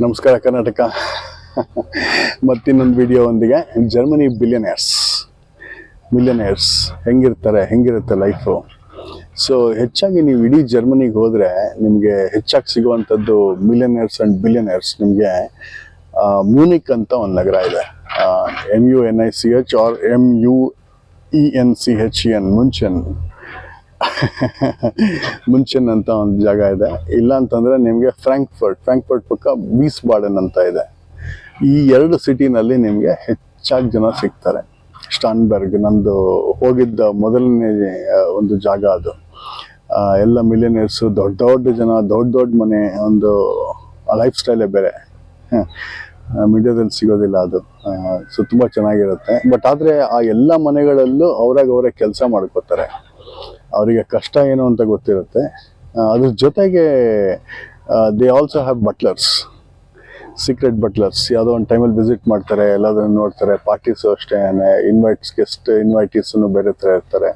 ನಮಸ್ಕಾರ ಕರ್ನಾಟಕ. ಮತ್ತಿನ್ನೊಂದು ವಿಡಿಯೋ ಒಂದಿಗೆ ಜರ್ಮನಿ ಮಿಲಿಯನೇರ್ಸ್ ಹೆಂಗಿರುತ್ತೆ ಲೈಫು. ಸೊ ಹೆಚ್ಚಾಗಿ ನೀವು ಇಡೀ ಜರ್ಮನಿಗೆ ಹೋದರೆ ನಿಮಗೆ ಹೆಚ್ಚಾಗಿ ಸಿಗುವಂಥದ್ದು ಮಿಲಿಯನೇರ್ಸ್ ಆ್ಯಂಡ್ ಬಿಲಿಯನೇರ್ಸ್. ನಿಮಗೆ ಮ್ಯೂನಿಕ್ ಅಂತ ಒಂದು ನಗರ ಇದೆ, MUNICH ಆರ್ MUENCHEN, ಮುಂಚೆನ್ ಅಂತ ಒಂದು ಜಾಗ ಇದೆ. ಇಲ್ಲ ಅಂತಂದರೆ ನಿಮಗೆ ಫ್ರಾಂಕ್ಫರ್ಟ್ ಪಕ್ಕ ವೀಸ್ಬಾಡನ್ ಅಂತ ಇದೆ. ಈ ಎರಡು ಸಿಟಿನಲ್ಲಿ ನಿಮಗೆ ಹೆಚ್ಚಾಗಿ ಜನ ಸಿಗ್ತಾರೆ. ಸ್ಟಾನ್ಬರ್ಗ್ ನಂದು ಹೋಗಿದ್ದ ಮೊದಲನೇ ಒಂದು ಜಾಗ ಅದು. ಎಲ್ಲ ಮಿಲಿಯನೇರ್ಸು, ದೊಡ್ಡ ಜನ, ದೊಡ್ಡ ಮನೆ, ಒಂದು ಲೈಫ್ ಸ್ಟೈಲೇ ಬೇರೆ, ಮೀಡಿಯಾದಲ್ಲಿ ಸಿಗೋದಿಲ್ಲ ಅದು. ಸೊ ತುಂಬ ಚೆನ್ನಾಗಿರುತ್ತೆ. ಬಟ್ ಆದರೆ ಆ ಎಲ್ಲ ಮನೆಗಳಲ್ಲೂ ಅವರೇ ಕೆಲಸ ಮಾಡ್ಕೋತಾರೆ. ಅವರಿಗೆ ಕಷ್ಟ ಏನು ಅಂತ ಗೊತ್ತಿರುತ್ತೆ. ಅದ್ರ ಜೊತೆಗೆ ದೇ ಆಲ್ಸೋ ಹ್ಯಾವ್ ಸೀಕ್ರೆಟ್ ಬಟ್ಲರ್ಸ್. ಯಾವುದೋ ಒಂದು ಟೈಮಲ್ಲಿ ವಿಸಿಟ್ ಮಾಡ್ತಾರೆ, ಎಲ್ಲದನ್ನು ನೋಡ್ತಾರೆ. ಪಾರ್ಟೀಸು ಅಷ್ಟೇ, ಗೆಸ್ಟ್ ಇನ್ವೈಟೀಸನ್ನು ಬೇರೆ ಥರ ಇರ್ತಾರೆ.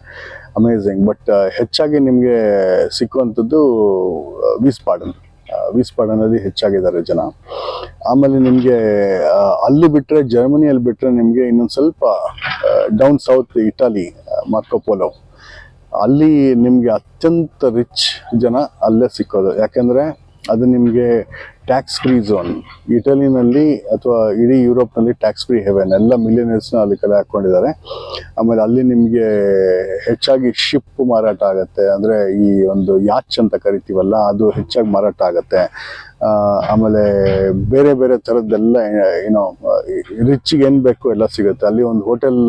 ಅಮೇಝಿಂಗ್. ಬಟ್ ಹೆಚ್ಚಾಗಿ ನಿಮಗೆ ಸಿಕ್ಕುವಂಥದ್ದು ವೀಸ್ಬಾಡನಲ್ಲಿ ಹೆಚ್ಚಾಗಿದ್ದಾರೆ ಜನ. ಆಮೇಲೆ ನಿಮಗೆ ಅಲ್ಲಿ ಬಿಟ್ಟರೆ, ಜರ್ಮನಿಯಲ್ಲಿ ಬಿಟ್ಟರೆ ನಿಮಗೆ ಇನ್ನೊಂದು ಸ್ವಲ್ಪ ಡೌನ್ ಸೌತ್ ಇಟಾಲಿ, ಮಾರ್ಕೋಪೋಲೋ, ಅಲ್ಲಿ ನಿಮಗೆ ಅತ್ಯಂತ ರಿಚ್ ಜನ ಅಲ್ಲೇ ಸಿಕ್ಕೋದು. ಯಾಕೆಂದರೆ ಅದು ನಿಮಗೆ ಟ್ಯಾಕ್ಸ್ ಫ್ರೀ ಝೋನ್. ಇಟಲಿನಲ್ಲಿ ಅಥವಾ ಇಡೀ ಯುರೋಪ್ನಲ್ಲಿ ಟ್ಯಾಕ್ಸ್ ಫ್ರೀ ಹೆವೆನ್. ಎಲ್ಲ ಮಿಲಿಯನೇರ್ಸ್ನ ಅಲ್ಲಿ ಕಲೆ ಹಾಕ್ಕೊಂಡಿದ್ದಾರೆ. ಆಮೇಲೆ ಅಲ್ಲಿ ನಿಮಗೆ ಹೆಚ್ಚಾಗಿ ಶಿಪ್ ಮಾರಾಟ ಆಗುತ್ತೆ, ಅಂದರೆ ಈ ಒಂದು ಯಾಚ್ ಅಂತ ಕರಿತೀವಲ್ಲ, ಅದು ಹೆಚ್ಚಾಗಿ ಮಾರಾಟ ಆಗುತ್ತೆ. ಆಮೇಲೆ ಬೇರೆ ಥರದ್ದೆಲ್ಲ ಏನೋ ರಿಚ್ಗೆ ಏನು ಬೇಕು ಎಲ್ಲ ಸಿಗುತ್ತೆ ಅಲ್ಲಿ. ಒಂದು ಹೋಟೆಲ್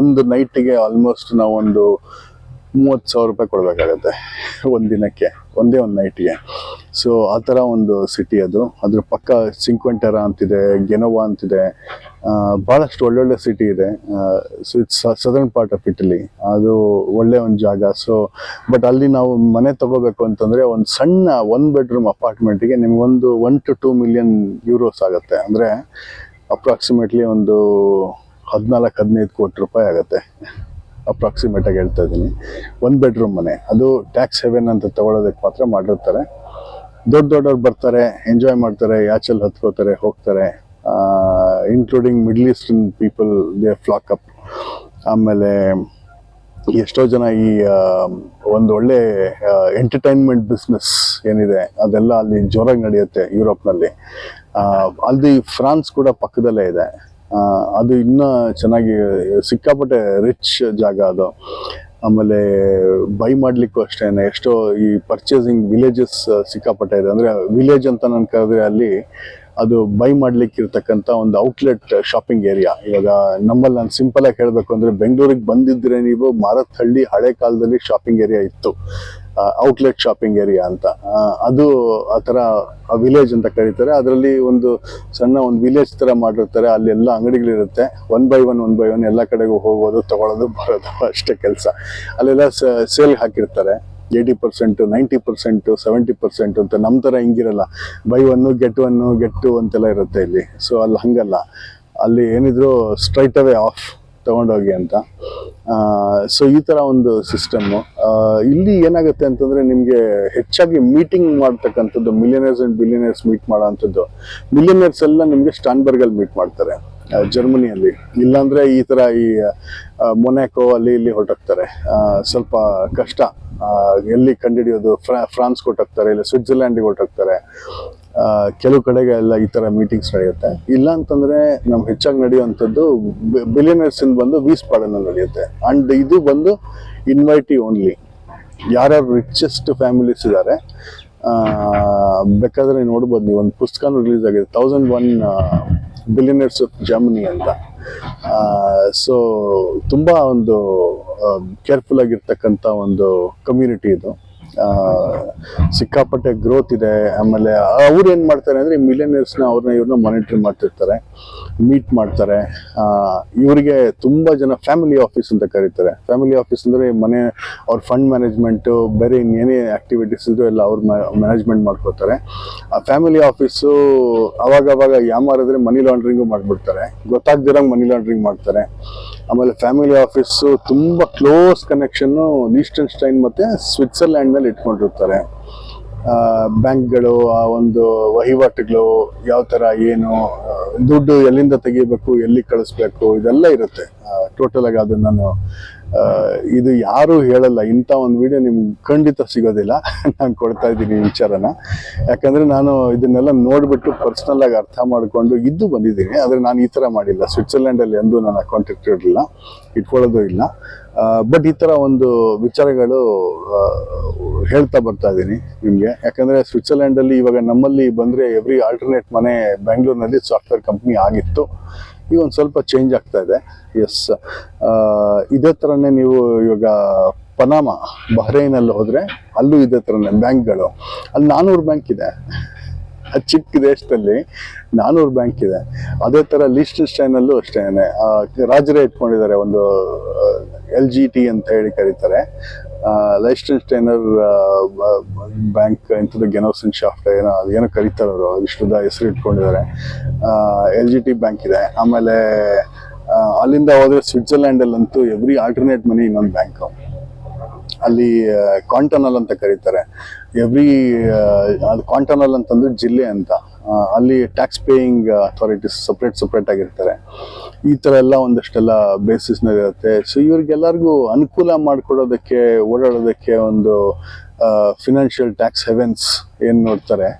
ಒಂದು ನೈಟಿಗೆ ಆಲ್ಮೋಸ್ಟ್ ನಾವೊಂದು 30,000 ರೂಪಾಯಿ ಕೊಡಬೇಕಾಗತ್ತೆ ಒಂದು ದಿನಕ್ಕೆ, ಒಂದೇ ಒಂದು ನೈಟಿಗೆ. ಸೊ ಆ ಥರ ಒಂದು ಸಿಟಿ ಅದು. ಅದ್ರ ಪಕ್ಕ ಸಿಂಕ್ವೆಂಟೆರಾ ಅಂತಿದೆ, ಗೆನೋವಾ ಅಂತಿದೆ, ಭಾಳಷ್ಟು ಒಳ್ಳೊಳ್ಳೆ ಸಿಟಿ ಇದೆ. So it's southern part of Italy. ಅದು ಒಳ್ಳೆ ಒಂದು ಜಾಗ. ಸೊ ಬಟ್ ಅಲ್ಲಿ ನಾವು ಮನೆ ತಗೋಬೇಕು ಅಂತಂದರೆ ಒಂದು ಸಣ್ಣ 1 ಬೆಡ್ರೂಮ್ ಅಪಾರ್ಟ್ಮೆಂಟಿಗೆ ನಿಮಗೊಂದು 1 to 2 ಮಿಲಿಯನ್ ಯೂರೋಸ್ ಆಗುತ್ತೆ. ಅಂದರೆ ಅಪ್ರಾಕ್ಸಿಮೇಟ್ಲಿ ಒಂದು 14-15 ಕೋಟಿ ರೂಪಾಯಿ ಆಗುತ್ತೆ. ಅಪ್ರಾಕ್ಸಿಮೇಟಾಗಿ ಹೇಳ್ತಾ ಇದ್ದೀನಿ. 1 ಬೆಡ್ರೂಮ್ ಮನೆ, ಅದು ಟ್ಯಾಕ್ಸ್ ಹೆವೆನ್ ಅಂತ ತಗೊಳ್ಳೋದಕ್ಕೆ ಮಾತ್ರ ಮಾಡಿರ್ತಾರೆ. ದೊಡ್ಡವ್ರು ಬರ್ತಾರೆ, ಎಂಜಾಯ್ ಮಾಡ್ತಾರೆ, ಯಾಚಲ್ಲಿ ಹತ್ಕೋತಾರೆ, ಹೋಗ್ತಾರೆ. Including middle eastern people, they flock up. ಆಮೇಲೆ ಎಷ್ಟೋ ಜನ ಈ ಒಂದು ಒಳ್ಳೆ ಎಂಟರ್ಟೈನ್ಮೆಂಟ್ ಬಿಸ್ನೆಸ್ ಏನಿದೆ ಅದೆಲ್ಲ ಅಲ್ಲಿ ಜೋರಾಗಿ ನಡೆಯುತ್ತೆ ಯುರೋಪ್ನಲ್ಲಿ. ಅಲ್ಲಿ ಫ್ರಾನ್ಸ್ ಕೂಡ ಪಕ್ಕದಲ್ಲೇ ಇದೆ. ಅದು ಇನ್ನೂ ಚೆನ್ನಾಗಿ ಸಿಕ್ಕಾಪಟ್ಟೆ ರಿಚ್ ಜಾಗ ಅದು. ಆಮೇಲೆ ಬೈ ಮಾಡಲಿಕ್ಕೂ ಅಷ್ಟೇ ಎಷ್ಟೋ ಈ ಪರ್ಚೇಸಿಂಗ್ ವಿಲೇಜಸ್ ಸಿಕ್ಕಾಪಟ್ಟೆ ಇದೆ. ಅಂದರೆ ವಿಲೇಜ್ ಅಂತ ನಾನು ಕರೆದ್ರೆ ಅಲ್ಲಿ ಅದು ಬೈ ಮಾಡ್ಲಿಕ್ಕೆ ಇರ್ತಕ್ಕಂಥ ಒಂದು ಔಟ್ಲೆಟ್ ಶಾಪಿಂಗ್ ಏರಿಯಾ. ಇವಾಗ ನಮ್ಮಲ್ಲಿ ನಾನು ಸಿಂಪಲಾಗಿ ಹೇಳಬೇಕು ಅಂದರೆ, ಬೆಂಗಳೂರಿಗೆ ಬಂದಿದ್ದರೆ ನೀವು ಮಾರತ್ಹಳ್ಳಿ ಹಳೆ ಕಾಲದಲ್ಲಿ ಶಾಪಿಂಗ್ ಏರಿಯಾ ಇತ್ತು, ಔಟ್ಲೆಟ್ ಶಾಪಿಂಗ್ ಏರಿಯಾ ಅಂತ. ಅದು ಆ ಥರ ವಿಲೇಜ್ ಅಂತ ಕರೀತಾರೆ. ಅದರಲ್ಲಿ ಒಂದು ಸಣ್ಣ ಒಂದು ವಿಲೇಜ್ ಥರ ಮಾಡಿರ್ತಾರೆ. ಅಲ್ಲಿ ಎಲ್ಲ ಅಂಗಡಿಗಳಿರುತ್ತೆ. ಒನ್ ಬೈ ಒನ್ ಎಲ್ಲ ಕಡೆಗೂ ಹೋಗೋದು, ತಗೊಳ್ಳೋದು, ಬರೋದು ಅಷ್ಟೇ ಕೆಲಸ. ಅಲ್ಲೆಲ್ಲ ಸೇಲ್ ಹಾಕಿರ್ತಾರೆ. 80%, 90%, 70% ಅಂತ. ನಮ್ಮ ಥರ ಹಿಂಗಿರಲ್ಲ, ಬೈ 1 get 2 ಅಂತೆಲ್ಲ ಇರುತ್ತೆ ಇಲ್ಲಿ. ಸೊ ಅಲ್ಲಿ ಹಂಗಲ್ಲ, ಅಲ್ಲಿ ಏನಿದ್ರು ಸ್ಟ್ರೈಟ್ ಅವೇ ಆಫ್ ತಗೊಂಡೋಗಿ ಅಂತ. ಸೊ ಈ ಥರ ಒಂದು ಸಿಸ್ಟಮ್ಮು. ಇಲ್ಲಿ ಏನಾಗುತ್ತೆ ಅಂತಂದರೆ, ನಿಮಗೆ ಹೆಚ್ಚಾಗಿ ಮೀಟಿಂಗ್ ಮಾಡ್ತಕ್ಕಂಥದ್ದು, ಮಿಲಿಯನೇರ್ಸ್ ಆ್ಯಂಡ್ ಬಿಲಿಯನೇರ್ಸ್ ಮೀಟ್ ಮಾಡೋ ಅಂಥದ್ದು. ಮಿಲಿಯನೇರ್ಸ್ ಎಲ್ಲ ನಿಮಗೆ ಸ್ಟಾನ್ಬರ್ಗಲ್ಲಿ ಮೀಟ್ ಮಾಡ್ತಾರೆ ಜರ್ಮನಿಯಲ್ಲಿ. ಇಲ್ಲಾಂದರೆ ಈ ಥರ ಈ ಮೊನಾಕೋ ಅಲ್ಲಿ ಇಲ್ಲಿ ಹೊರಟೋಗ್ತಾರೆ. ಸ್ವಲ್ಪ ಕಷ್ಟ ಎಲ್ಲಿ ಕಂಡುಹಿಡಿಯೋದು. ಫ್ರಾನ್ಸ್ ಹೊರಟೋಗ್ತಾರೆ, ಇಲ್ಲ ಸ್ವಿಟ್ಜರ್ಲ್ಯಾಂಡಿಗೆ ಹೊರಟೋಗ್ತಾರೆ. ಕೆಲವು ಕಡೆಗೆ ಎಲ್ಲ ಈ ಥರ ಮೀಟಿಂಗ್ಸ್ ನಡೆಯುತ್ತೆ. ಇಲ್ಲ ಅಂತಂದರೆ ನಮ್ಗೆ ಹೆಚ್ಚಾಗಿ ನಡೆಯುವಂಥದ್ದು ಬಿಲಿಯನೇರ್ಸ್ ಬಂದು ವೀಸ್ಬಾಡನಲ್ಲಿ ನಡೆಯುತ್ತೆ. ಆ್ಯಂಡ್ ಇದು ಬಂದು ಇನ್ವೈಟಿ ಓನ್ಲಿ. ಯಾರ್ಯಾರು ರಿಚೆಸ್ಟ್ ಫ್ಯಾಮಿಲೀಸ್ ಇದ್ದಾರೆ ಬೇಕಾದರೆ ನೋಡ್ಬೋದು ನೀವು. ಒಂದು ಪುಸ್ತಕನೂ ರಿಲೀಸ್ ಆಗಿದೆ, 1001 ಬಿಲಿಯನೇರ್ಸ್ ಆಫ್ ಜರ್ಮನಿ ಅಂತ. ಸೊ ತುಂಬ ಒಂದು ಕೇರ್ಫುಲ್ ಆಗಿರ್ತಕ್ಕಂಥ ಒಂದು ಕಮ್ಯುನಿಟಿ ಇದು. ಸಿಕ್ಕಾಪಟ್ಟೆ ಗ್ರೋತ್ ಇದೆ. ಆಮೇಲೆ ಅವ್ರು ಏನು ಮಾಡ್ತಾರೆ ಅಂದರೆ, ಮಿಲಿಯನೇರ್ಸ್ನ ಇವ್ರನ್ನ ಮಾನಿಟರ್ ಮಾಡ್ತಿರ್ತಾರೆ, ಮೀಟ್ ಮಾಡ್ತಾರೆ. ಇವರಿಗೆ ತುಂಬ ಜನ ಫ್ಯಾಮಿಲಿ ಆಫೀಸ್ ಅಂತ ಕರೀತಾರೆ. ಫ್ಯಾಮಿಲಿ ಆಫೀಸ್ ಅಂದರೆ ಮನೆ, ಅವ್ರ ಫಂಡ್ ಮ್ಯಾನೇಜ್ಮೆಂಟು, ಬೇರೆ ಇನ್ನೇನೇ ಆ್ಯಕ್ಟಿವಿಟೀಸ್ ಇದ್ದರೂ ಎಲ್ಲ ಅವ್ರು ಮ್ಯಾನೇಜ್ಮೆಂಟ್ ಮಾಡ್ಕೋತಾರೆ. ಆ ಫ್ಯಾಮಿಲಿ ಆಫೀಸು ಅವಾಗವಾಗ ಯಾಮಾರಿದ್ರೆ ಮನಿ ಲಾಂಡ್ರಿಂಗು ಮಾಡಿಬಿಡ್ತಾರೆ, ಗೊತ್ತಾಗ್ದಿರಂಗೆ ಮನಿ ಲಾಂಡ್ರಿಂಗ್ ಮಾಡ್ತಾರೆ. ಆಮೇಲೆ ಫ್ಯಾಮಿಲಿ ಆಫೀಸು ತುಂಬ ಕ್ಲೋಸ್ ಕನೆಕ್ಷನ್ನು ಲೀಸ್ಟನ್ಸ್ಟೈನ್ ಮತ್ತು ಸ್ವಿಟ್ಜರ್ಲ್ಯಾಂಡ್ನಲ್ಲಿ ಇಟ್ಕೊಂಡಿರ್ತಾರೆ. ಬ್ಯಾಂಕ್ಗಳು ಆ ಒಂದು ವಹಿವಾಟುಗಳು ಯಾವ ಥರ ಏನು ದುಡ್ಡು ಎಲ್ಲಿಂದ ತೆಗಿಬೇಕು ಎಲ್ಲಿ ಕಳಿಸ್ಬೇಕು ಇದೆಲ್ಲ ಇರುತ್ತೆ ಟೋಟಲ್ ಆಗಿ. ಅದನ್ನು ನಾನು ಇದು ಯಾರು ಹೇಳಲ್ಲ, ಇಂಥ ಒಂದು ವಿಡಿಯೋ ನಿಮ್ಗೆ ಖಂಡಿತ ಸಿಗೋದಿಲ್ಲ. ನಾನು ಕೊಡ್ತಾ ಇದ್ದೀನಿ ಈ ವಿಚಾರನ, ಯಾಕಂದರೆ ನಾನು ಇದನ್ನೆಲ್ಲ ನೋಡಿಬಿಟ್ಟು ಪರ್ಸ್ನಲ್ ಆಗಿ ಅರ್ಥ ಮಾಡಿಕೊಂಡು ಇದ್ದು ಬಂದಿದ್ದೀನಿ. ಆದರೆ ನಾನು ಈ ಥರ ಮಾಡಿಲ್ಲ. ಸ್ವಿಟ್ಜರ್ಲ್ಯಾಂಡಲ್ಲಿ ಎಂದೂ ನಾನು ಅಕೌಂಟ್ ಇಟ್ಟಿರಲಿಲ್ಲ, ಇಟ್ಕೊಳ್ಳೋದು ಇಲ್ಲ. ಬಟ್ ಈ ಥರ ಒಂದು ವಿಚಾರಗಳು ಹೇಳ್ತಾ ಬರ್ತಾ ಇದ್ದೀನಿ ನಿಮಗೆ. ಯಾಕಂದರೆ ಸ್ವಿಟ್ಜರ್ಲ್ಯಾಂಡಲ್ಲಿ ಇವಾಗ ನಮ್ಮಲ್ಲಿ ಬಂದರೆ ಎವ್ರಿ ಆಲ್ಟರ್ನೇಟ್ ಮನೆ ಬೆಂಗಳೂರಿನಲ್ಲಿ ಸಾಫ್ಟ್ವೇರ್ ಕಂಪ್ನಿ ಆಗಿತ್ತು. ಈಗ ಒಂದು ಸ್ವಲ್ಪ ಚೇಂಜ್ ಆಗ್ತಾ ಇದೆ. ಎಸ್, ಇದೇ ಥರನೇ ನೀವು ಇವಾಗ ಪನಾಮ ಬಹ್ರೈನಲ್ಲಿ ಹೋದರೆ ಅಲ್ಲೂ ಇದೇ ಥರನೇ ಬ್ಯಾಂಕ್ಗಳು. ಅಲ್ಲಿ 400 ಬ್ಯಾಂಕ್ ಇದೆ. ಚಿಕ್ಕ ದೇಶದಲ್ಲಿ 400 ಬ್ಯಾಂಕ್ ಇದೆ. ಅದೇ ಥರ ಲಿechtensteinನಲ್ಲೂ ಅಷ್ಟೇ ರಾಜರೇ ಇಟ್ಕೊಂಡಿದ್ದಾರೆ. ಒಂದು LGT ಅಂತ ಹೇಳಿ ಕರೀತಾರೆ, ಲೈಚ್ಟೆನ್ಸ್ಟೈನರ್ ಬ್ಯಾಂಕ್ ಇಂಥದ್ದು ಗೆನೋಸೆನ್ಶಾಫ್ಟ್ ಏನೋ ಕರೀತಾರೆ ಅವರು, ಇಷ್ಟುದ ಹೆಸರು ಇಟ್ಕೊಂಡಿದ್ದಾರೆ. LGT ಬ್ಯಾಂಕ್ ಇದೆ. ಆಮೇಲೆ ಅಲ್ಲಿಂದ ಹೋದರೆ ಸ್ವಿಟ್ಜರ್ಲ್ಯಾಂಡಲ್ಲಂತೂ ಎವ್ರಿ ಆಲ್ಟರ್ನೇಟ್ ಮನಿ ಇನ್ನೊಂದು ಬ್ಯಾಂಕು. ಅಲ್ಲಿ ಕಾಂಟನಲ್ ಅಂತ ಕರೀತಾರೆ. ಅದು ಕಾಂಟನಲ್ ಅಂತಂದ್ರೆ ಜಿಲ್ಲೆ ಅಂತ. ಅಲ್ಲಿ ಟ್ಯಾಕ್ಸ್ ಪೇಯಿಂಗ್ ಅಥಾರಿಟೀಸ್ ಸಪ್ರೇಟ್ ಆಗಿರ್ತಾರೆ. ಈ ಥರ ಎಲ್ಲ ಒಂದಷ್ಟೆಲ್ಲ ಬೇಸಿಸ್ನಲ್ಲಿರುತ್ತೆ. ಸೊ ಇವ್ರಿಗೆಲ್ಲರಿಗೂ ಅನುಕೂಲ ಮಾಡಿಕೊಡೋದಕ್ಕೆ, ಓಡಾಡೋದಕ್ಕೆ ಒಂದು ಫಿನಾನ್ಷಿಯಲ್ ಟ್ಯಾಕ್ಸ್ ಹೆವೆನ್ಸ್ ಏನು ನೋಡ್ತಾರೆ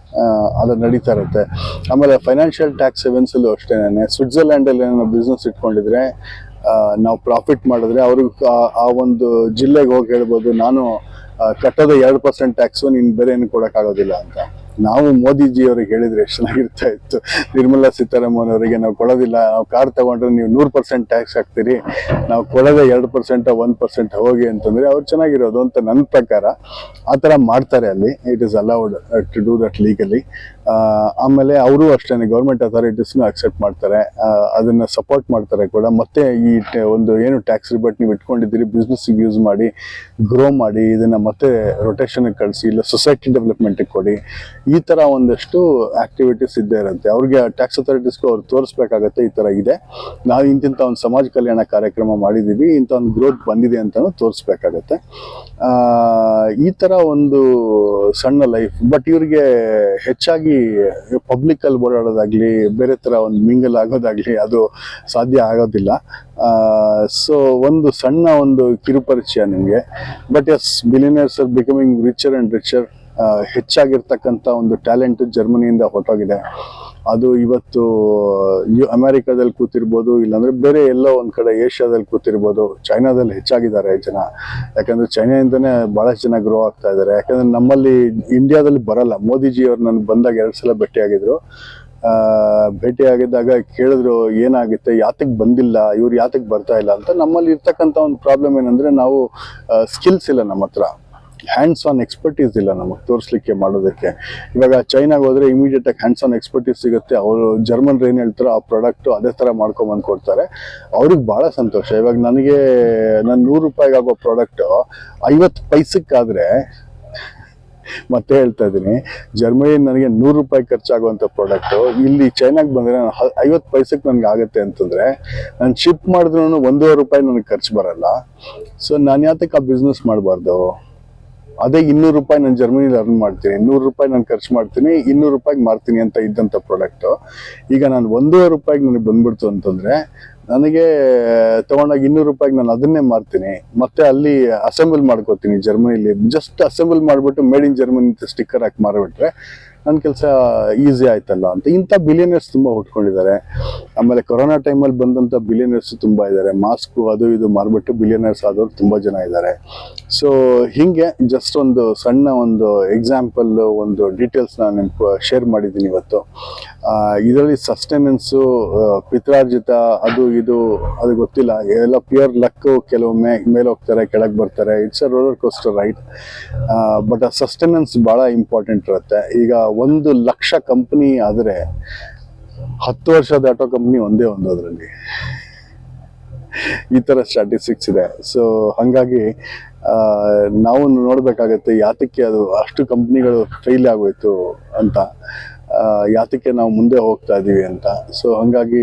ಅದು ನಡೀತಾ ಇರುತ್ತೆ. ಆಮೇಲೆ ಫೈನಾನ್ಷಿಯಲ್ ಟ್ಯಾಕ್ಸ್ ಹೆವೆನ್ಸಲ್ಲೂ ಅಷ್ಟೇನೆ. ಸ್ವಿಟ್ಜರ್ಲ್ಯಾಂಡಲ್ಲಿ ಏನೋ ಬಿಸ್ನೆಸ್ ಇಟ್ಕೊಂಡಿದ್ರೆ ನಾವು ಪ್ರಾಫಿಟ್ ಮಾಡಿದ್ರೆ ಅವ್ರಿಗೆ ಆ ಒಂದು ಜಿಲ್ಲೆಗೆ ಹೋಗಿ ಹೇಳ್ಬೋದು, ನಾನು ಕಟ್ಟೋದು 2% ಟ್ಯಾಕ್ಸು, ನೀನು ಬೇರೆ ಏನು ಕೊಡೋಕ್ಕಾಗೋದಿಲ್ಲ ಅಂತ. ನಾವು ಮೋದಿಜಿ ಅವ್ರಿಗೆ ಹೇಳಿದ್ರೆ ಎಷ್ಟು ಚೆನ್ನಾಗಿರ್ತಾ ಇತ್ತು. ನಿರ್ಮಲಾ ಸೀತಾರಾಮನ್ ಅವರಿಗೆ ನಾವು ಕೊಡೋದಿಲ್ಲ, ನಾವು ಕಾರ್ ತಗೊಂಡ್ರೆ ನೀವು 100% ಟ್ಯಾಕ್ಸ್ ಹಾಕ್ತೀರಿ, ನಾವು ಕೊಡೋದೇ 2% 1% ಹೋಗಿ ಅಂತಂದರೆ ಅವ್ರು ಚೆನ್ನಾಗಿರೋದು ಅಂತ ನನ್ನ ಪ್ರಕಾರ. ಆ ಥರ ಮಾಡ್ತಾರೆ ಅಲ್ಲಿ. It is allowed to do that legally. ಆಮೇಲೆ ಅವರು ಅಷ್ಟೇ ಗೌರ್ಮೆಂಟ್ ಅಥಾರಿಟೀಸ್ನು ಅಕ್ಸೆಪ್ಟ್ ಮಾಡ್ತಾರೆ, ಅದನ್ನು ಸಪೋರ್ಟ್ ಮಾಡ್ತಾರೆ ಕೂಡ. ಮತ್ತೆ ಈ ಒಂದು ಏನು ಟ್ಯಾಕ್ಸ್ ರಿಬೇಟ್ ನೀವು ಇಟ್ಕೊಂಡಿದ್ದೀರಿ ಬಿಸ್ನೆಸ್ಸಿಗೆ ಯೂಸ್ ಮಾಡಿ, ಗ್ರೋ ಮಾಡಿ, ಇದನ್ನು ಮತ್ತೆ ರೊಟೇಷನ್ಗೆ ಕಳಿಸಿ, ಇಲ್ಲ ಸೊಸೈಟಿ ಡೆವಲಪ್ಮೆಂಟಿಗೆ ಕೊಡಿ. ಈ ಥರ ಒಂದಷ್ಟು ಆಕ್ಟಿವಿಟೀಸ್ ಇದ್ದೇ ಇರುತ್ತೆ. ಅವ್ರಿಗೆ ಟ್ಯಾಕ್ಸ್ ಅಥಾರಿಟೀಸ್ಗೂ ಅವ್ರು ತೋರಿಸ್ಬೇಕಾಗತ್ತೆ ಈ ಥರ ಇದೆ, ನಾವು ಇಂತಿಂಥ ಒಂದು ಸಮಾಜ ಕಲ್ಯಾಣ ಕಾರ್ಯಕ್ರಮ ಮಾಡಿದ್ದೀವಿ, ಇಂಥ ಒಂದು ಗ್ರೋತ್ ಬಂದಿದೆ ಅಂತಲೂ ತೋರಿಸ್ಬೇಕಾಗತ್ತೆ. ಈ ಥರ ಒಂದು ಸಣ್ಣ ಲೈಫ್. ಬಟ್ ಇವ್ರಿಗೆ ಹೆಚ್ಚಾಗಿ ಪಬ್ಲಿಕಲ್ಲಿ ಓಡಾಡೋದಾಗ್ಲಿ, ಬೇರೆ ಥರ ಒಂದು ಮಿಂಗಲ್ ಆಗೋದಾಗ್ಲಿ ಅದು ಸಾಧ್ಯ ಆಗೋದಿಲ್ಲ. ಸೊ ಒಂದು ಸಣ್ಣ ಒಂದು ಕಿರುಪರಿಚಯ ನಿಮಗೆ. But yes, billionaires are becoming richer and richer. ಹೆಚ್ಚಾಗಿರ್ತಕ್ಕಂಥ ಒಂದು ಟ್ಯಾಲೆಂಟ್ ಜರ್ಮನಿಯಿಂದ ಹೊರಟೋಗಿದೆ. ಅದು ಇವತ್ತು ಅಮೆರಿಕಾದಲ್ಲಿ ಕೂತಿರ್ಬೋದು, ಇಲ್ಲಾಂದ್ರೆ ಬೇರೆ ಎಲ್ಲೋ ಒಂದು ಕಡೆ ಏಷ್ಯಾದಲ್ಲಿ ಕೂತಿರ್ಬೋದು. ಚೈನಾದಲ್ಲಿ ಹೆಚ್ಚಾಗಿದ್ದಾರೆ ಜನ, ಯಾಕಂದರೆ ಚೈನಾದಿಂದನೇ ಭಾಳಷ್ಟು ಜನ ಗ್ರೋ ಆಗ್ತಾ ಇದ್ದಾರೆ. ಯಾಕಂದರೆ ನಮ್ಮಲ್ಲಿ ಇಂಡಿಯಾದಲ್ಲಿ ಬರಲ್ಲ. ಮೋದಿಜಿ ಅವ್ರು ನನಗೆ ಬಂದಾಗ 2 ಸಲ ಭೇಟಿಯಾಗಿದ್ದಾಗ ಕೇಳಿದ್ರು ಏನಾಗುತ್ತೆ, ಯಾತಕ್ಕೆ ಬಂದಿಲ್ಲ, ಇವ್ರು ಯಾತಕ್ಕೆ ಬರ್ತಾ ಇಲ್ಲ ಅಂತ. ನಮ್ಮಲ್ಲಿ ಇರ್ತಕ್ಕಂಥ ಒಂದು ಪ್ರಾಬ್ಲಮ್ ಏನಂದರೆ ನಾವು ಸ್ಕಿಲ್ಸ್ ಇಲ್ಲ ನಮ್ಮ ಹತ್ರ, ಹ್ಯಾಂಡ್ಸ್ ಆನ್ ಎಕ್ಸ್ಪರ್ಟೀಸ್ ಇಲ್ಲ ನಮಗೆ ತೋರಿಸ್ಲಿಕ್ಕೆ ಮಾಡೋದಕ್ಕೆ. ಇವಾಗ ಚೈನಾಗೆ ಹೋದರೆ ಇಮಿಡಿಯೇಟಾಗಿ ಹ್ಯಾಂಡ್ಸ್ ಆನ್ ಎಕ್ಸ್ಪರ್ಟೀಸ್ ಸಿಗುತ್ತೆ. ಅವರು ಜರ್ಮನ್ರು ಏನು ಹೇಳ್ತಾರೋ ಆ ಪ್ರಾಡಕ್ಟು ಅದೇ ಥರ ಮಾಡ್ಕೊಂಬಂದು ಕೊಡ್ತಾರೆ. ಅವ್ರಿಗೆ ಭಾಳ ಸಂತೋಷ. ಇವಾಗ ನನಗೆ ನಾನು 100 ರೂಪಾಯಿಗೆ ಆಗೋ ಪ್ರಾಡಕ್ಟು 50 ಪೈಸಕ್ಕಾದರೆ, ಮತ್ತೆ ಹೇಳ್ತಾ ಇದ್ದೀನಿ, ಜರ್ಮನಿ ನನಗೆ 100 ರೂಪಾಯಿ ಖರ್ಚಾಗುವಂಥ ಪ್ರಾಡಕ್ಟು ಇಲ್ಲಿ ಚೈನಾಗೆ ಬಂದರೆ 50 ಪೈಸಕ್ಕೆ ನನಗೆ ಆಗುತ್ತೆ ಅಂತಂದರೆ, ನಾನು ಶಿಪ್ ಮಾಡಿದ್ರೂ 1.5 ರೂಪಾಯಿ ನನಗೆ ಖರ್ಚು ಬರಲ್ಲ. ಸೊ ನಾನು ಯಾತಕ್ಕೆ ಆ ಬಿಸ್ನೆಸ್ ಮಾಡಬಾರ್ದು? ಅದೇ 200 ರೂಪಾಯಿ ನಾನು ಜರ್ಮನಿಲಿ ಅರ್ನ್ ಮಾಡ್ತೀನಿ, 100 ರೂಪಾಯಿ ನಾನು ಖರ್ಚು ಮಾಡ್ತೀನಿ, 200 ರೂಪಾಯಿಗೆ ಮಾರ್ತೀನಿ ಅಂತ ಇದ್ದಂಥ ಪ್ರಾಡಕ್ಟು ಈಗ ನಾನು 1.5 ರೂಪಾಯಿಗೆ ನನಗೆ ಬಂದ್ಬಿಡ್ತು ಅಂತಂದರೆ, ನನಗೆ ತೊಗೊಂಡಾಗ 200 ರೂಪಾಯಿಗೆ ನಾನು ಅದನ್ನೇ ಮಾರ್ತೀನಿ. ಮತ್ತೆ ಅಲ್ಲಿ ಅಸೆಂಬಲ್ ಮಾಡ್ಕೋತೀನಿ ಜರ್ಮನಿಲಿ. ಜಸ್ಟ್ ಅಸೆಂಬಲ್ ಮಾಡಿಬಿಟ್ಟು ಮೇಡ್ ಇನ್ ಜರ್ಮನಿ ಅಂತ ಸ್ಟಿಕ್ಕರ್ ಹಾಕಿ ಮಾರಿಬಿಟ್ರೆ ನನ್ನ ಕೆಲಸ ಈಸಿ ಆಯ್ತಲ್ಲ ಅಂತ. ಇಂಥ ಬಿಲಿಯನರ್ಸ್ ತುಂಬ ಹುಟ್ಕೊಂಡಿದ್ದಾರೆ. ಆಮೇಲೆ ಕೊರೋನಾ ಟೈಮಲ್ಲಿ ಬಂದಂಥ ಬಿಲಿಯನರ್ಸ್ ತುಂಬ ಇದ್ದಾರೆ. ಮಾಸ್ಕು ಅದು ಇದು ಮಾರ್ಬಿಟ್ಟು ಬಿಲಿಯನರ್ಸ್ ಆದವ್ರು ತುಂಬ ಜನ ಇದ್ದಾರೆ. ಸೊ ಹೀಗೆ ಜಸ್ಟ್ ಒಂದು ಸಣ್ಣ ಒಂದು ಎಕ್ಸಾಂಪಲ್, ಒಂದು ಡೀಟೇಲ್ಸ್ ನಾನು ಶೇರ್ ಮಾಡಿದ್ದೀನಿ ಇವತ್ತು. ಇದರಲ್ಲಿ ಸಸ್ಟೆನೆನ್ಸು, ಪಿತ್ರಾರ್ಜಿತ, ಅದು ಇದು ಅದು ಗೊತ್ತಿಲ್ಲ, ಎಲ್ಲ ಪ್ಯೂರ್ ಲಕ್ಕು. ಕೆಲವೊಮ್ಮೆ ಮೇಲೆ ಹೋಗ್ತಾರೆ, ಕೆಳಗೆ ಬರ್ತಾರೆ. It's a roller coaster ride. But ಆ ಸಸ್ಟೆನೆನ್ಸ್ ಭಾಳ ಇಂಪಾರ್ಟೆಂಟ್ ಇರುತ್ತೆ. ಈಗ 1 ಲಕ್ಷ ಕಂಪ್ನಿ ಆದರೆ 10 ವರ್ಷ ದಾಟೋ ಕಂಪ್ನಿ ಒಂದೇ ಒಂದು ಅದರಲ್ಲಿ. ಈ ಥರ ಸ್ಟ್ಯಾಟಿಸ್ಟಿಕ್ಸ್ ಇದೆ. ಸೊ ಹಾಗಾಗಿ ನಾವು ನೋಡಬೇಕಾಗತ್ತೆ ಯಾತಕ್ಕೆ ಅದು ಅಷ್ಟು ಕಂಪ್ನಿಗಳು ಫೇಲ್ ಆಗೋಯ್ತು ಅಂತ, ಯಾತಕ್ಕೆ ನಾವು ಮುಂದೆ ಹೋಗ್ತಾ ಇದ್ದೀವಿ ಅಂತ. ಸೊ ಹಾಗಾಗಿ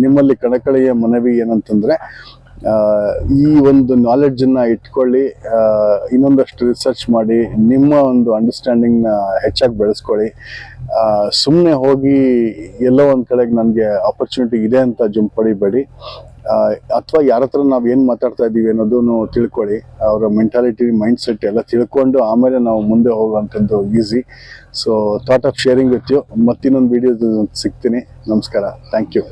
ನಿಮ್ಮಲ್ಲಿ ಕಳಕಳಿಯ ಮನವಿ ಏನಂತಂದರೆ, ಈ ಒಂದು ನಾಲೆಡ್ಜನ್ನು ಇಟ್ಕೊಳ್ಳಿ, ಇನ್ನೊಂದಷ್ಟು ರಿಸರ್ಚ್ ಮಾಡಿ ನಿಮ್ಮ ಒಂದು ಅಂಡರ್ಸ್ಟ್ಯಾಂಡಿಂಗ್ನ ಹೆಚ್ಚಾಗಿ ಬೆಳೆಸ್ಕೊಳ್ಳಿ. ಸುಮ್ಮನೆ ಹೋಗಿ ಎಲ್ಲೋ ಒಂದು ಕಡೆಗೆ ನನಗೆ ಆಪರ್ಚುನಿಟಿ ಇದೆ ಅಂತ ಜಂಪ್ ಹೊಡಿಬೇಡಿ. ಅಥವಾ ಯಾರ ಹತ್ರ ನಾವು ಏನು ಮಾತಾಡ್ತಾ ಇದ್ದೀವಿ ಅನ್ನೋದನ್ನು ತಿಳ್ಕೊಳ್ಳಿ. ಅವರ ಮೆಂಟಾಲಿಟಿ, ಮೈಂಡ್ ಸೆಟ್ ಎಲ್ಲ ತಿಳ್ಕೊಂಡು ಆಮೇಲೆ ನಾವು ಮುಂದೆ ಹೋಗುವಂಥದ್ದು easy. So thought of sharing with you. ಮತ್ತಿನ್ನೊಂದು ವಿಡಿಯೋ ಸಿಗ್ತೀನಿ. ನಮಸ್ಕಾರ. Thank you.